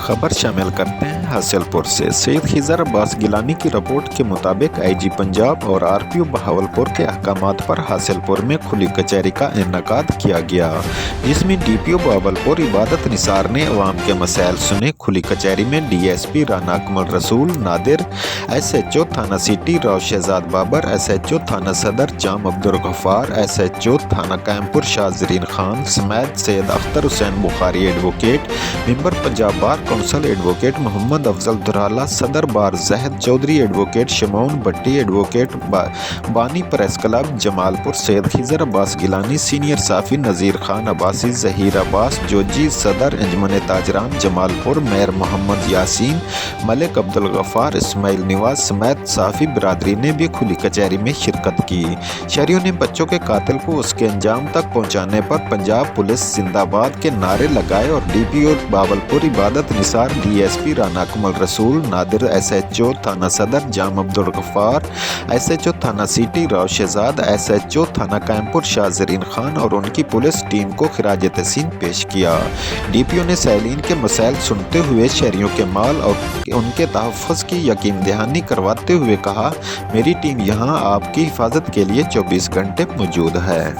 खबर शामिल करते हैं हासिलपुर से। सैयद खिज़र अब्बास गिलानी की रिपोर्ट के मुताबिक आईजी पंजाब और आरपीओ बहावलपुर के अहकामात पर हासिलपुर में खुली कचहरी का इनेकाद किया गया, जिसमें डीपीओ बहावलपुर इबादत निसार ने अवाम के मसाइल सुने। खुली कचहरी में डीएसपी राना अकमल रसूल नादिर, एसएचओ थाना सिटी राव शहजाद बाबर, एसएचओ थाना सदर जाम अब्दुल गफ्फार, एसएचओ थाना कैमपुर शाह जरीन खान समेत Syed Akhtar Hussain Bukhari advocate, member Punjab bar council advocate Mohammad Afzal Durala, सदर bar Jahad Chaudhry advocate Shamoon Bhatti advocate बानी press club Jamalpur, Syed Khizar Abbas Gilani senior साफ़ी, नज़ीर खान अब्बासी, ज़हीर अब्बास जोजी सदर अंजुमन ताजरान जमालपुर, मेयर मोहम्मद यासीन, मलिक अब्दुल गफ्फार, इस्माइल निवाज समेत साफ़ी बिरादरी ने भी खुली कचहरी में शिरकत की। शहरियों ने बच्चों के कातिल को उसके अंजाम तक पहुँचाने पर पंजाब पुलिस जिंदाबाद के नारे लगाए और डीपीओ बहावलपुर इबादत निसार, डीएसपी राना अकमल रसूल नादिर, एसएचओ थाना सदर जाम अब्दुल गफ्फार, एसएचओ थाना सिटी राव शहजाद, एसएचओ थाना कैमपुर शाह जरीन खान और उनकी पुलिस टीम को खिराज तहसीन पेश किया। डीपीओ ने साइलिन के मसाइल सुनते हुए शहरियों के माल और उनके तहफ़्फ़ुज़ की यकीन दहानी करवाते हुए कहा, मेरी टीम यहाँ आपकी हिफाजत के लिए 24 घंटे मौजूद है।